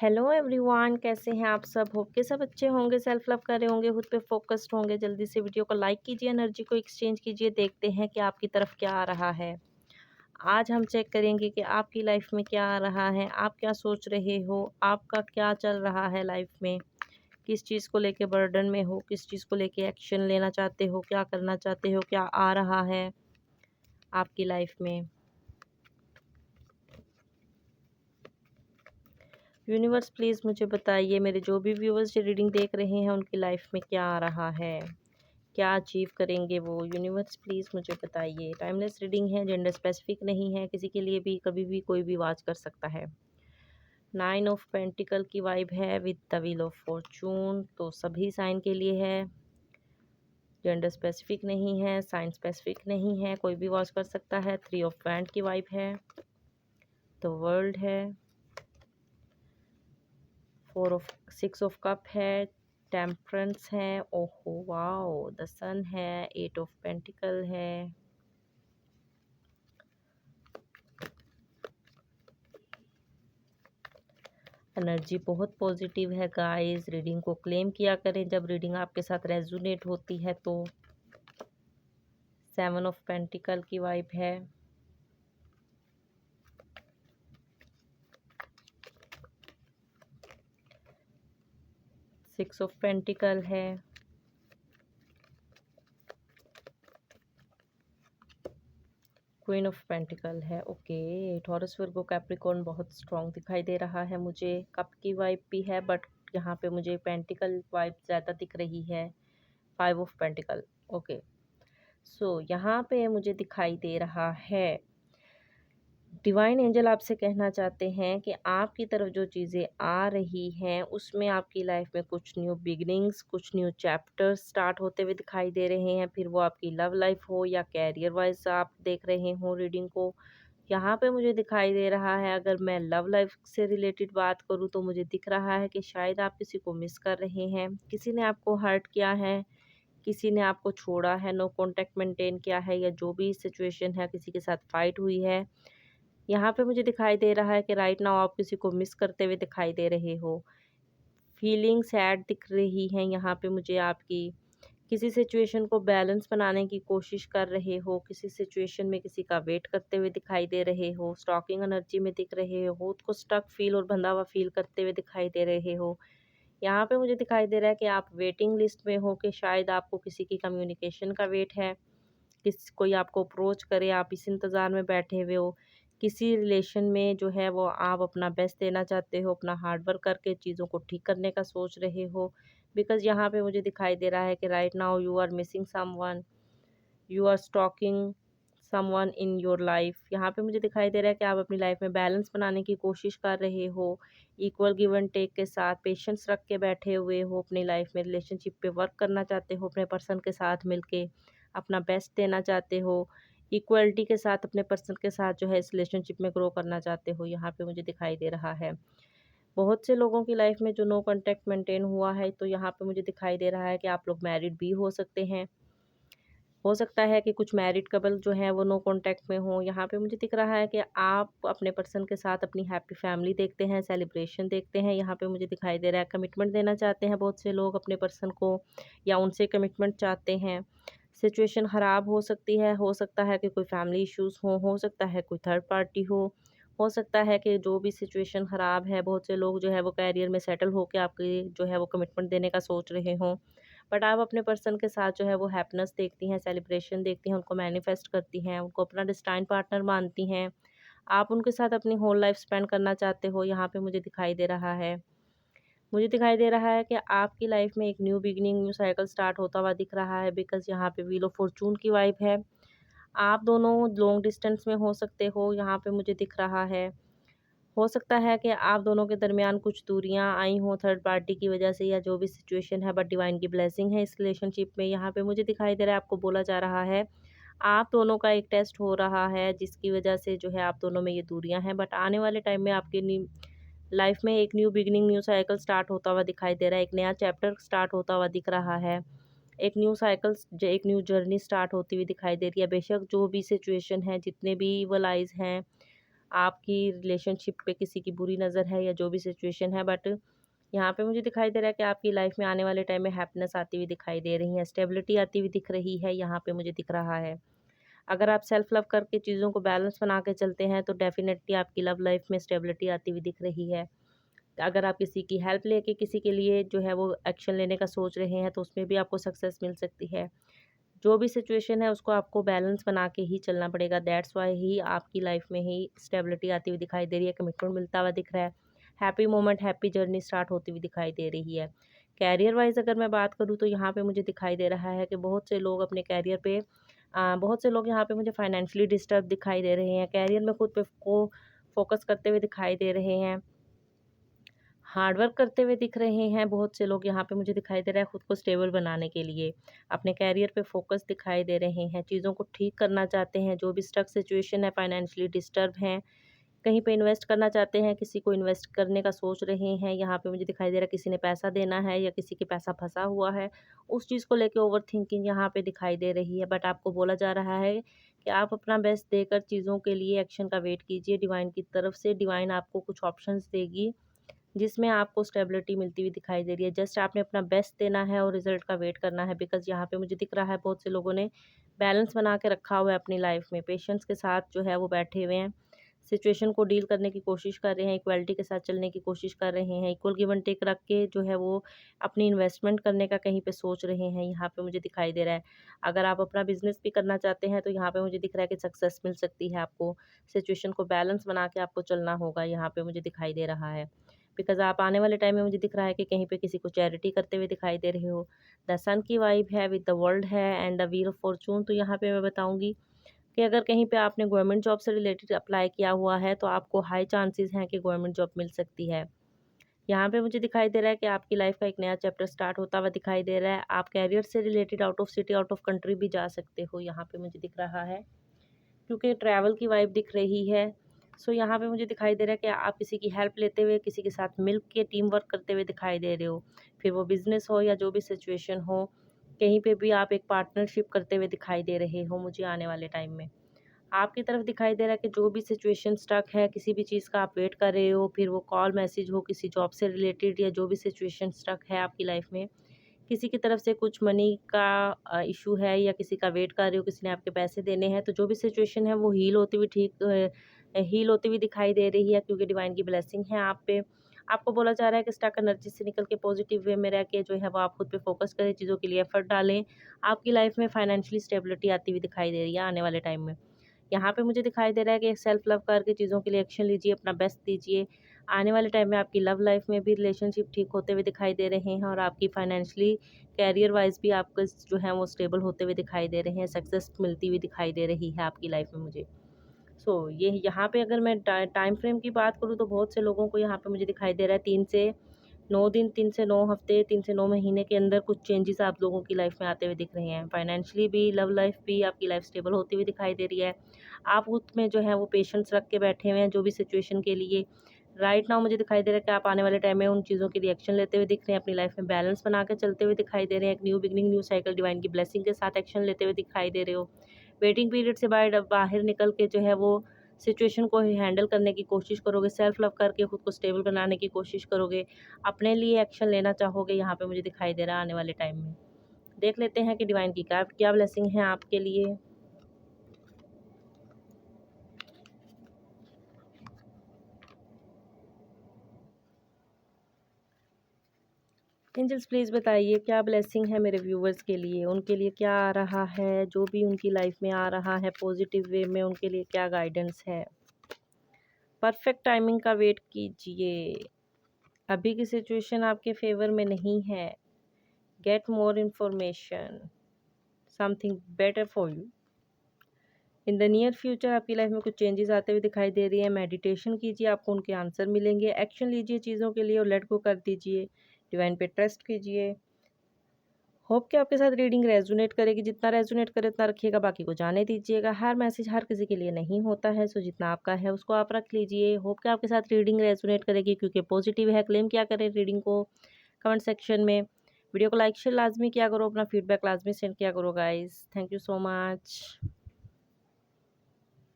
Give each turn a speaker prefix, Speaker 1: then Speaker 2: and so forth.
Speaker 1: Hello everyone, कैसे हैं आप सब। होप के सब अच्छे होंगे, सेल्फ लव कर रहे होंगे, खुद पे फोकस्ड होंगे। जल्दी से वीडियो को लाइक कीजिए, एनर्जी को एक्सचेंज कीजिए। देखते हैं कि आपकी तरफ क्या आ रहा है। आज हम चेक करेंगे कि आपकी लाइफ में क्या आ रहा है, आप क्या सोच रहे हो, आपका क्या चल रहा है लाइफ में, किस चीज़ को लेके बर्डन में हो, किस चीज़ को लेके एक्शन लेना चाहते हो, क्या करना चाहते हो, क्या आ रहा है आपकी लाइफ में। यूनिवर्स प्लीज़ मुझे बताइए, मेरे जो भी व्यूवर्स ये रीडिंग देख रहे हैं उनकी लाइफ में क्या आ रहा है, क्या अचीव करेंगे वो। यूनिवर्स प्लीज़ मुझे बताइए। टाइमलेस रीडिंग है, जेंडर स्पेसिफिक नहीं है, किसी के लिए भी कभी भी कोई भी वाच कर सकता है। 9 ऑफ पेंटिकल की वाइब है with the wheel of Fortune, तो सभी साइन के लिए है। जेंडर स्पेसिफिक नहीं है, साइन स्पेसिफिक नहीं है, कोई भी वॉच कर सकता है। 3 ऑफ वैंड की वाइब है, तो वर्ल्ड है। 6 ऑफ कप है, टेम्परेंस है, ओहो वाओ, द सन है, 8 ऑफ पेंटिकल है। एनर्जी बहुत पॉजिटिव है गाइस। रीडिंग को क्लेम किया करें जब रीडिंग आपके साथ रेजोनेट होती है तो। 7 ऑफ पेंटिकल की वाइब है, 6 ऑफ पेंटिकल है, क्वीन ऑफ पेंटिकल है। ओके, टॉरस वर्गो कैप्रिकॉर्न बहुत स्ट्रॉन्ग दिखाई दे रहा है मुझे। कप की वाइब भी है बट यहाँ पे मुझे पेंटिकल वाइब ज़्यादा दिख रही है। 5 ऑफ पेंटिकल। ओके, सो यहाँ पे मुझे दिखाई दे रहा है डिवाइन एंजल आपसे कहना चाहते हैं कि आपकी तरफ जो चीज़ें आ रही हैं उसमें आपकी लाइफ में कुछ न्यू बिगिनिंग्स, कुछ न्यू चैप्टर्स स्टार्ट होते हुए दिखाई दे रहे हैं। फिर वो आपकी लव लाइफ हो या कैरियर वाइज आप देख रहे हो रीडिंग को। यहाँ पे मुझे दिखाई दे रहा है, अगर मैं लव लाइफ से रिलेटेड बात करूँ तो मुझे दिख रहा है कि शायद आप किसी को मिस कर रहे हैं, किसी ने आपको हर्ट किया है, किसी ने आपको छोड़ा है, नो कॉन्टैक्ट मेंटेन किया है, या जो भी सिचुएशन है, किसी के साथ फाइट हुई है। यहाँ पे मुझे दिखाई दे रहा है कि राइट नाउ आप किसी को मिस करते हुए दिखाई दे रहे हो। फीलिंग सैड दिख रही हैं यहाँ पे मुझे आपकी। किसी सिचुएशन को बैलेंस बनाने की कोशिश कर रहे हो, किसी सिचुएशन में किसी का वेट करते हुए दिखाई दे रहे हो, स्टॉकिंग एनर्जी में दिख रहे हो, खुद को स्टक फील और बंधा हुआ फील करते हुए दिखाई दे रहे हो। यहाँ पे मुझे दिखाई दे रहा है कि आप वेटिंग लिस्ट में हो, कि शायद आपको किसी की कम्युनिकेशन का वेट है, किस कोई आपको अप्रोच करे, आप इस इंतज़ार में बैठे हुए हो। किसी रिलेशन में जो है वो आप अपना बेस्ट देना चाहते हो, अपना हार्ड वर्क करके चीज़ों को ठीक करने का सोच रहे हो। बिकॉज़ यहाँ पे मुझे दिखाई दे रहा है कि right now you are missing someone, you are stalking someone in your life. यहाँ पे मुझे दिखाई दे रहा है कि आप अपनी लाइफ में बैलेंस बनाने की कोशिश कर रहे हो, इक्वल गिव एंड टेक के साथ पेशेंस रख के बैठे हुए हो। अपनी लाइफ में रिलेशनशिप पे वर्क करना चाहते हो, अपने पर्सन के साथ मिलके अपना बेस्ट देना चाहते हो, इक्वलिटी के साथ अपने पर्सन के साथ जो है इस रिलेशनशिप में ग्रो करना चाहते हो। यहाँ पे मुझे दिखाई दे रहा है बहुत से लोगों की लाइफ में जो नो कॉन्टैक्ट मेंटेन हुआ है, तो यहाँ पे मुझे दिखाई दे रहा है कि आप लोग मैरिड भी हो सकते हैं। हो सकता है कि कुछ मैरिड कपल जो हैं वो नो कॉन्टैक्ट में हो। यहाँ पे मुझे दिख रहा है कि आप अपने पर्सन के साथ अपनी हैप्पी फैमिली देखते हैं, सेलिब्रेशन देखते हैं। यहाँ पे मुझे दिखाई दे रहा है कमिटमेंट देना चाहते हैं बहुत से लोग अपने पर्सन को, या उनसे कमिटमेंट चाहते हैं। सिचुएशन ख़राब हो सकती है, हो सकता है कि कोई फैमिली इश्यूज़ हो सकता है कोई थर्ड पार्टी हो सकता है कि जो भी सिचुएशन ख़राब है, बहुत से लोग जो है वो कैरियर में सेटल होकर आपकी जो है वो कमिटमेंट देने का सोच रहे हों। बट आप अपने पर्सन के साथ जो है वो हैप्पीनेस देखती हैं, सेलिब्रेशन देखती हैं, उनको मैनिफेस्ट करती हैं, उनको अपना डेस्टाइन पार्टनर मानती हैं। आप उनके साथ अपनी होल लाइफ स्पेंड करना चाहते हो, यहाँ पे मुझे दिखाई दे रहा है। मुझे दिखाई दे रहा है कि आपकी लाइफ में एक new beginning, new cycle start होता हुआ दिख रहा है, बिकॉज़ यहाँ पे व्हील ऑफ फॉर्चून की वाइब है। आप दोनों लॉन्ग डिस्टेंस में हो सकते हो, यहाँ पे मुझे दिख रहा है। हो सकता है कि आप दोनों के दरमियान कुछ दूरियां आई हों थर्ड पार्टी की वजह से, या जो भी सिचुएशन है, बट डिवाइन की ब्लेसिंग है इस रिलेशनशिप में। यहाँ पे मुझे दिखाई दे रहा है, आपको बोला जा रहा है आप दोनों का एक टेस्ट हो रहा है, जिसकी वजह से जो है आप दोनों में ये दूरियां हैं, बट आने वाले टाइम में आपके लाइफ में एक new beginning, new cycle start होता हुआ दिखाई दे रहा है, एक नया चैप्टर स्टार्ट होता हुआ दिख रहा है, एक न्यू साइकिल, एक न्यू जर्नी स्टार्ट होती हुई दिखाई दे रही है। बेशक जो भी सिचुएशन है, जितने भी इवल आइज़ हैं, आपकी रिलेशनशिप पे किसी की बुरी नज़र है या जो भी सिचुएशन है, बट यहाँ पे मुझे दिखाई दे रहा है कि आपकी लाइफ में आने वाले टाइम में हैप्पीनेस आती हुई दिखाई दे रही है, स्टेबिलिटी आती हुई दिख रही है, यहाँ पे मुझे दिख रहा है। अगर आप सेल्फ लव करके चीज़ों को बैलेंस बना के चलते हैं तो डेफ़िनेटली आपकी लव लाइफ में स्टेबिलिटी आती हुई दिख रही है। अगर आप किसी की हेल्प लेके किसी के लिए जो है वो एक्शन लेने का सोच रहे हैं तो उसमें भी आपको सक्सेस मिल सकती है। जो भी सिचुएशन है उसको आपको बैलेंस बना के ही चलना पड़ेगा। दैट्स वाई ही आपकी लाइफ में ही स्टेबिलिटी आती हुई दिखाई दे रही है, कमिटमेंट मिलता हुआ दिख रहा है, happy moment, happy journey start होती हुई दिखाई दे रही है। कैरियर वाइज़ अगर मैं बात करूँ तो यहाँ पे मुझे दिखाई दे रहा है कि बहुत से लोग अपने कैरियर पे बहुत से लोग यहाँ पे मुझे फाइनेंशियली डिस्टर्ब दिखाई दे रहे हैं। कैरियर में खुद पे को फोकस करते हुए दिखाई दे रहे हैं। हार्ड वर्क करते हुए दिख रहे हैं बहुत से लोग, यहाँ पे मुझे दिखाई दे रहा है खुद को स्टेबल बनाने के लिए अपने कैरियर पे फोकस दिखाई दे रहे हैं, चीज़ों को ठीक करना चाहते हैं, जो भी स्टक सिचुएशन है, फाइनेंशियली डिस्टर्ब हैं, कहीं पे इन्वेस्ट करना चाहते हैं, किसी को इन्वेस्ट करने का सोच रहे हैं। यहाँ पे मुझे दिखाई दे रहा है किसी ने पैसा देना है या किसी के पैसा फंसा हुआ है, उस चीज़ को लेके ओवर थिंकिंग यहाँ पे दिखाई दे रही है। बट आपको बोला जा रहा है कि आप अपना बेस्ट देकर चीज़ों के लिए एक्शन का वेट कीजिए, डिवाइन की तरफ से डिवाइन आपको कुछ ऑप्शंस देगी जिसमें आपको स्टेबिलिटी मिलती हुई दिखाई दे रही है। जस्ट आपने अपना बेस्ट देना है और रिज़ल्ट का वेट करना है, बिकॉज़ यहाँ पे मुझे दिख रहा है बहुत से लोगों ने बैलेंस बना के रखा हुआ है अपनी लाइफ में, पेशेंस के साथ जो है वो बैठे हुए हैं, सिचुएशन को डील करने की कोशिश कर रहे हैं, इक्वालिटी के साथ चलने की कोशिश कर रहे हैं, इक्वल गिव एंड टेक रख के जो है वो अपनी इन्वेस्टमेंट करने का कहीं पे सोच रहे हैं, यहाँ पे मुझे दिखाई दे रहा है। अगर आप अपना बिज़नेस भी करना चाहते हैं तो यहाँ पे मुझे दिख रहा है कि सक्सेस मिल सकती है आपको, सिचुएशन को बैलेंस बना के आपको चलना होगा, यहाँ पे मुझे दिखाई दे रहा है। बिकॉज़ आप आने वाले टाइम में मुझे दिख रहा है कि कहीं पे किसी को चैरिटी करते हुए दिखाई दे रहे हो। द सन की वाइब है विद द वर्ल्ड है and the wheel of Fortune. तो यहाँ पे मैं बताऊँगी कि अगर कहीं पे आपने गवर्नमेंट जॉब से रिलेटेड अप्लाई किया हुआ है तो आपको हाई चांसेस हैं कि गवर्नमेंट जॉब मिल सकती है। यहाँ पे मुझे दिखाई दे रहा है कि आपकी लाइफ का एक नया चैप्टर स्टार्ट होता हुआ दिखाई दे रहा है। आप करियर से related out of city, out of country भी जा सकते हो, यहाँ पे मुझे दिख रहा है। क्योंकि ट्रैवल की वाइब दिख रही है। सो यहाँ पे मुझे दिखाई दे रहा है कि आप किसी की हेल्प लेते हुए, किसी के साथ मिल के टीम वर्क करते हुए दिखाई दे रहे हो। फिर वो बिज़नेस हो या जो भी सिचुएशन हो, कहीं पे भी आप एक पार्टनरशिप करते हुए दिखाई दे रहे हो मुझे आने वाले टाइम में। आपकी तरफ दिखाई दे रहा है कि जो भी सिचुएशन स्टक है, किसी भी चीज़ का आप वेट कर रहे हो, फिर वो कॉल, मैसेज हो, किसी जॉब से रिलेटेड या जो भी सिचुएशन स्टक है आपकी लाइफ में, किसी की तरफ से कुछ मनी का इशू है या किसी का वेट कर रहे हो, किसी ने आपके पैसे देने हैं, तो जो भी सिचुएशन है वो हील होती हुई दिखाई दे रही है क्योंकि डिवाइन की ब्लेसिंग है आप पे। आपको बोला जा रहा है कि स्टक एनर्जी से निकल के पॉजिटिव वे में रह के जो है वो आप खुद पे फोकस करें, चीज़ों के लिए एफर्ट डालें। आपकी लाइफ में फाइनेंशियली स्टेबिलिटी आती हुई दिखाई दे रही है आने वाले टाइम में। यहाँ पे मुझे दिखाई दे रहा है कि सेल्फ लव करके चीज़ों के लिए एक्शन लीजिए, अपना बेस्ट दीजिए। आने वाले टाइम में आपकी लव लाइफ में भी रिलेशनशिप ठीक होते हुए दिखाई दे रहे हैं और आपकी फाइनेंशियली कैरियर वाइज भी आपको जो है वो स्टेबल होते हुए दिखाई दे रहे हैं, सक्सेस मिलती हुई दिखाई दे रही है आपकी लाइफ में मुझे। ये यहाँ पे अगर मैं टाइम फ्रेम की बात करूँ तो बहुत से लोगों को यहाँ पे मुझे दिखाई दे रहा है 3 से 9 दिन, 3 से 9 हफ्ते, 3 से 9 महीने के अंदर कुछ चेंजेस आप लोगों की लाइफ में आते हुए दिख रहे हैं। फाइनेंशियली भी, लव लाइफ भी आपकी लाइफ स्टेबल होती हुई दिखाई दे रही है। आप उसमें जो है वो पेशेंस रख के बैठे हुए हैं जो भी सिचुएशन के लिए। राइट नाउ मुझे दिखाई दे रहा है कि आप आने वाले टाइम में उन चीज़ों के लिए एक्शन लेते हुए दिख रहे हैं, अपनी लाइफ में बैलेंस बना के चलते हुए दिखाई दे रहे हैं, एक new beginning, new cycle divine की ब्लेसिंग के साथ एक्शन लेते हुए दिखाई दे रहे हो। वेटिंग पीरियड से बाहर निकल के जो है वो सिचुएशन को हैंडल करने की कोशिश करोगे, सेल्फ लव करके खुद को स्टेबल बनाने की कोशिश करोगे, अपने लिए एक्शन लेना चाहोगे, यहाँ पे मुझे दिखाई दे रहा है आने वाले टाइम में। देख लेते हैं कि डिवाइन की क्या क्या ब्लेसिंग है आपके लिए। एंजल्स प्लीज़ बताइए क्या ब्लेसिंग है मेरे व्यूवर्स के लिए, उनके लिए क्या आ रहा है, जो भी उनकी लाइफ में आ रहा है पॉजिटिव वे में, उनके लिए क्या गाइडेंस है। परफेक्ट टाइमिंग का वेट कीजिए, अभी की सिचुएशन आपके फेवर में नहीं है। Get more information, something better for you in the near future. आपकी लाइफ में कुछ चेंजेस आते हुए दिखाई दे रही है। मेडिटेशन कीजिए, आपको उनके आंसर मिलेंगे। एक्शन लीजिए चीज़ों के लिए और लेट गो कर दीजिए, डिवाइन पे ट्रस्ट कीजिए। होप कि आपके साथ रीडिंग रेजोनेट करेगी, जितना रेजोनेट करे उतना रखिएगा, बाकी को जाने दीजिएगा। हर मैसेज हर किसी के लिए नहीं होता है, सो जितना आपका है उसको आप रख लीजिए। होप कि आपके साथ रीडिंग रेजोनेट करेगी क्योंकि पॉजिटिव है। क्लेम क्या करें रीडिंग को कमेंट सेक्शन में। वीडियो को लाइक शेयर लाजमी किया करो, अपना फीडबैक लाजमी सेंड किया करो guys. Thank you so much.